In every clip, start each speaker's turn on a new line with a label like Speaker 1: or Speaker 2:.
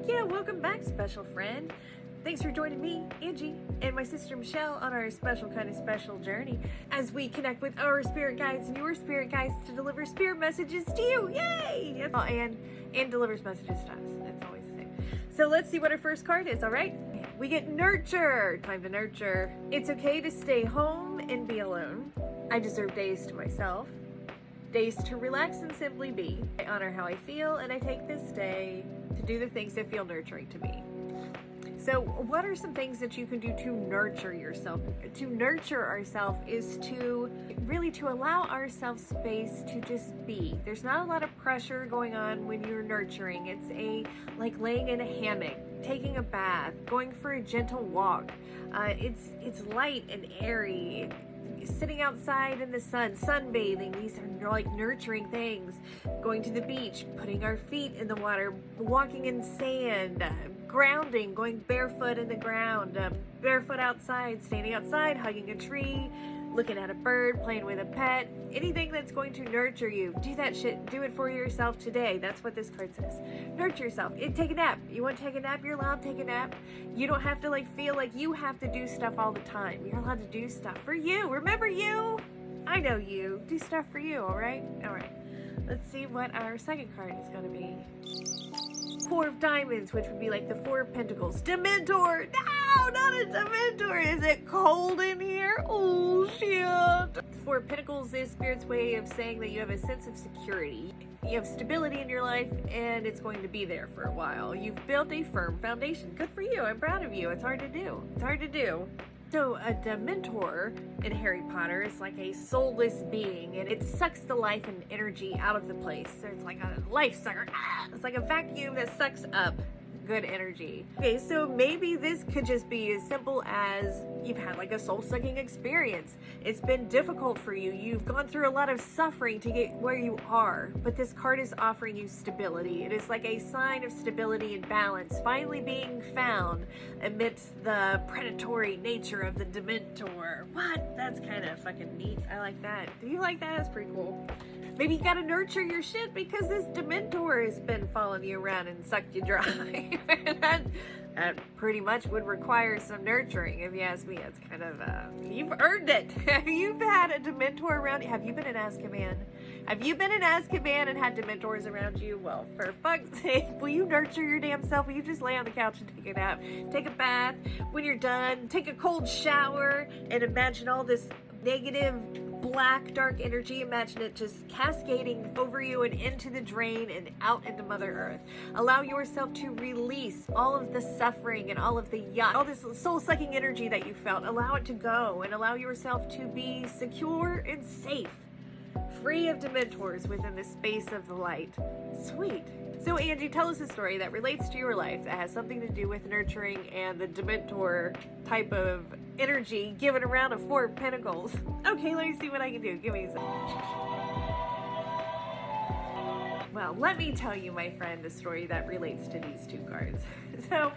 Speaker 1: yeah, welcome back, special friend. Thanks for joining me, Angie, and my sister Michelle on our special journey as we connect with our spirit guides and your spirit guides to deliver spirit messages to you. Yay! And delivers messages to us. It's always the same. So let's see what our first card is, all right? We get nurture. Time to nurture. It's okay to stay home and be alone. I deserve days to myself. Days to relax and simply be. I honor how I feel, and I take this day to do the things that feel nurturing to me. So what are some things that you can do to nurture yourself? To nurture ourselves is to really to allow ourselves space to just be. There's not a lot of pressure going on when you're nurturing. It's like laying in a hammock, taking a bath, going for a gentle walk. It's light and airy. Sitting outside in the sun, sunbathing, these are like nurturing things. Going to the beach, putting our feet in the water, walking in sand, grounding, going barefoot in the ground, barefoot outside, standing outside, hugging a tree, looking at a bird, playing with a pet, anything that's going to nurture you. Do that shit. Do it for yourself today. That's what this card says. Nurture yourself. Take a nap. You want to take a nap? You're allowed to take a nap. You don't have to feel like you have to do stuff all the time. You're allowed to do stuff for you. Remember you? I know you. Do stuff for you, all right? All right. Let's see what our second card is going to be. Four of Diamonds, which would be like the Four of Pentacles. Dementor! No, not a Dementor! Is it cold in here? Oh, shit! Four of Pentacles is Spirit's way of saying that you have a sense of security. You have stability in your life, and it's going to be there for a while. You've built a firm foundation. Good for you. I'm proud of you. It's hard to do. It's hard to do. So a Dementor in Harry Potter is like a soulless being, and it sucks the life and energy out of the place. So it's like a life sucker. It's like a vacuum that sucks up good energy. Okay, so maybe this could just be as simple as you've had like a soul-sucking experience. It's been difficult for you. You've gone through a lot of suffering to get where you are, but this card is offering you stability. It is like a sign of stability and balance finally being found amidst the predatory nature of the Dementor. What? That's kind of fucking neat. I like that. Do you like that? That's pretty cool. Maybe you gotta nurture your shit because this Dementor has been following you around and sucked you dry. that pretty much would require some nurturing, if you ask me. It's kind of, you've earned it. You've had a Dementor around you. Have you been in Azkaban? Have you been in Azkaban and had Dementors around you? Well, for fuck's sake, will you nurture your damn self? Will you just lay on the couch and take a nap? Take a bath. When you're done, take a cold shower and imagine all this negative black dark energy. Imagine it just cascading over you and into the drain and out into Mother Earth. Allow yourself to release all of the suffering and all of the yuck, all this soul-sucking energy that you felt. Allow it to go and allow yourself to be secure and safe, free of Dementors within the space of the light. Sweet. So Angie, tell us a story that relates to your life that has something to do with nurturing and the Dementor type of energy given around a Four of Pentacles. Okay, let me see what I can do. Give me a second. Well, let me tell you, my friend, the story that relates to these two cards. So,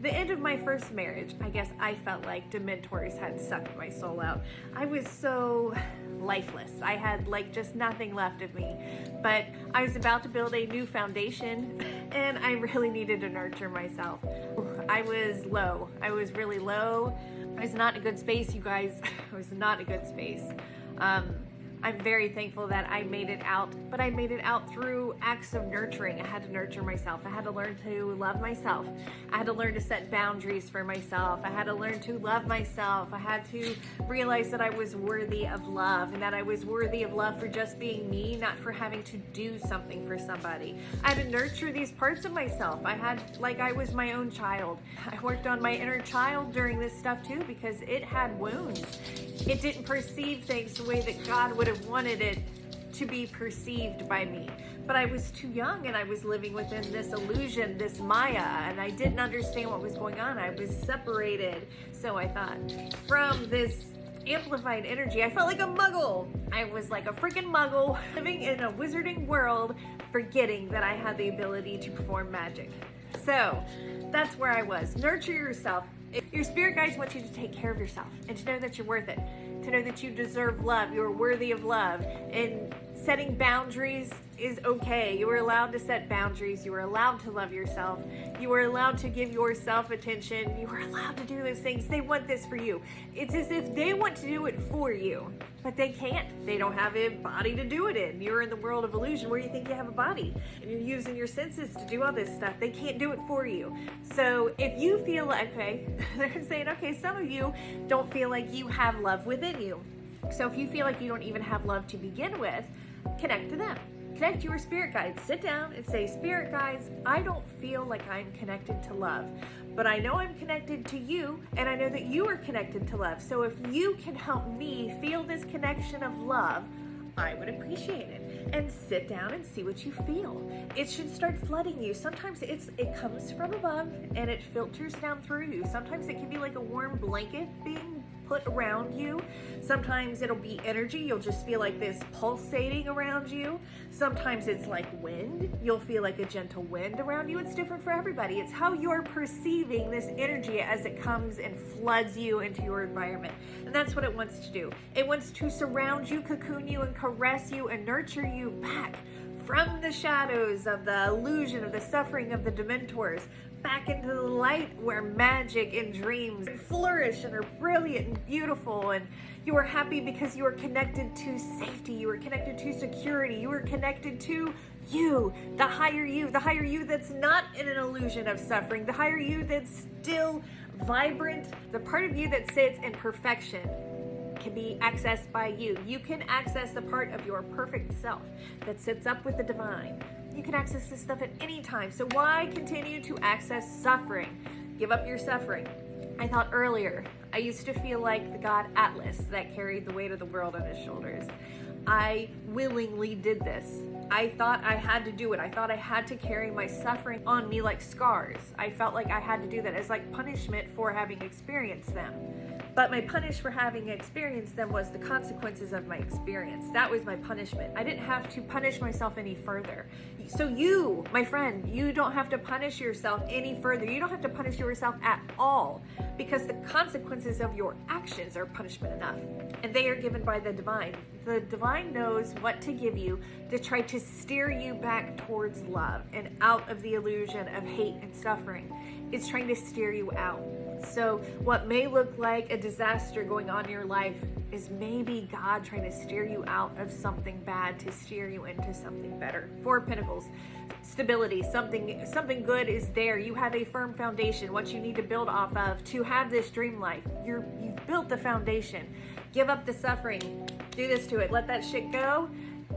Speaker 1: the end of my first marriage, I guess I felt like Dementors had sucked my soul out. I was so lifeless. I had just nothing left of me. But I was about to build a new foundation, and I really needed to nurture myself. I was low. I was really low. I was not in a good space, you guys. I was not in a good space. I'm very thankful that I made it out, but I made it out through acts of nurturing. I had to nurture myself. I had to learn to love myself. I had to learn to set boundaries for myself. I had to learn to love myself. I had to realize that I was worthy of love and that I was worthy of love for just being me, not for having to do something for somebody. I had to nurture these parts of myself. I was my own child. I worked on my inner child during this stuff too because it had wounds. It didn't perceive things the way that God would have wanted it to be perceived by me. But I was too young and I was living within this illusion, this Maya, and I didn't understand what was going on. I was separated, so I thought, from this amplified energy. I felt like a muggle. I was like a freaking muggle living in a wizarding world, forgetting that I had the ability to perform magic. So that's where I was. Nurture yourself. Your spirit guides want you to take care of yourself and to know that you're worth it, to know that you deserve love, you're worthy of love, and setting boundaries is okay. You are allowed to set boundaries. You are allowed to love yourself. You are allowed to give yourself attention. You are allowed to do those things. They want this for you. It's as if they want to do it for you, but they can't. They don't have a body to do it in. You're in the world of illusion where you think you have a body and you're using your senses to do all this stuff. They can't do it for you. So if you feel like, okay, they're saying, okay, some of you don't feel like you have love within you. So if you feel like you don't even have love to begin with, connect to them. Connect to your spirit guides. Sit down and say, spirit guides, I don't feel like I'm connected to love, but I know I'm connected to you, and I know that you are connected to love. So if you can help me feel this connection of love, I would appreciate it. And sit down and see what you feel. It should start flooding you. Sometimes it comes from above and it filters down through you. Sometimes it can be like a warm blanket being put around you. Sometimes it'll be energy. You'll just feel like this pulsating around you. Sometimes it's like wind. You'll feel like a gentle wind around you. It's different for everybody. It's how you're perceiving this energy as it comes and floods you into your environment. And that's what it wants to do. It wants to surround you, cocoon you, and caress you and nurture you back from the shadows of the illusion of the suffering of the Dementors, back into the light where magic and dreams flourish and are brilliant and beautiful, and you are happy because you are connected to safety, you are connected to security, you are connected to you, the higher you that's not in an illusion of suffering, the higher you that's still vibrant, the part of you that sits in perfection can be accessed by you. You can access the part of your perfect self that sits up with the divine. You can access this stuff at any time. So why continue to access suffering? Give up your suffering. I thought earlier, I used to feel like the god Atlas that carried the weight of the world on his shoulders. I willingly did this. I thought I had to do it. I thought I had to carry my suffering on me like scars. I felt like I had to do that as like punishment for having experienced them. But my punish for having experienced them was the consequences of my experience. That was my punishment. I didn't have to punish myself any further. So you, my friend, you don't have to punish yourself any further. You don't have to punish yourself at all, because the consequences of your actions are punishment enough. And they are given by the divine. The divine knows what to give you to try to steer you back towards love and out of the illusion of hate and suffering. It's trying to steer you out. So what may look like a disaster going on in your life is maybe God trying to steer you out of something bad to steer you into something better. Four of Pentacles, stability, something good is there. You have a firm foundation, what you need to build off of to have this dream life. You've built the foundation. Give up the suffering. Do this to it. Let that shit go.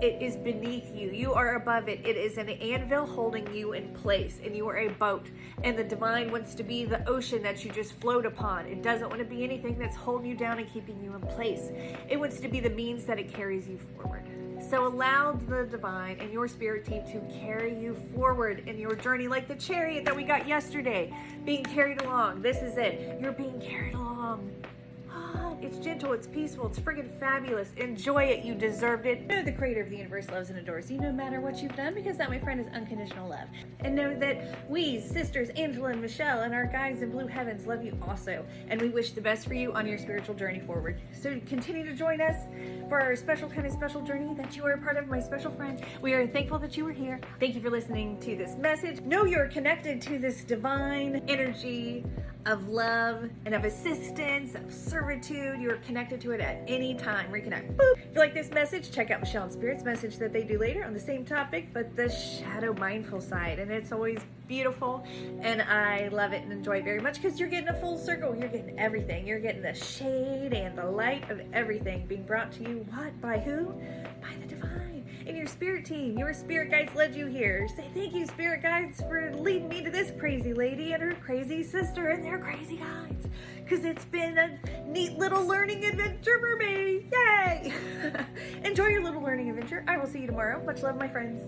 Speaker 1: It is beneath you. You are above it. It is an anvil holding you in place, and you are a boat. And the divine wants to be the ocean that you just float upon. It doesn't want to be anything that's holding you down and keeping you in place. It wants to be the means that it carries you forward. So allow the divine and your spirit team to carry you forward in your journey, like the chariot that we got yesterday, being carried along. This is it. You're being carried along. It's gentle, it's peaceful, it's friggin' fabulous. Enjoy it, you deserved it. Know the creator of the universe loves and adores you no matter what you've done, because that, my friend, is unconditional love. And know that we, sisters Angela and Michelle, and our guides in blue heavens love you also. And we wish the best for you on your spiritual journey forward. So continue to join us for our special journey, that you are a part of, my special friend. We are thankful that you were here. Thank you for listening to this message. Know you're connected to this divine energy of love and of assistance, of servitude. You are connected to it at any time. Reconnect. Boop. If you like this message, check out Michelle and Spirit's message that they do later on the same topic, but the shadow mindful side. And it's always beautiful, and I love it and enjoy it very much, because you're getting a full circle. You're getting everything. You're getting the shade and the light of everything being brought to you. What? By who? By the divine. And your spirit team, your spirit guides led you here. Say thank you, spirit guides, for leading me to this crazy lady and her crazy sister and their crazy guides, because it's been a neat little learning adventure for me. Yay! Enjoy your little learning adventure. I will see you tomorrow. Much love, my friends.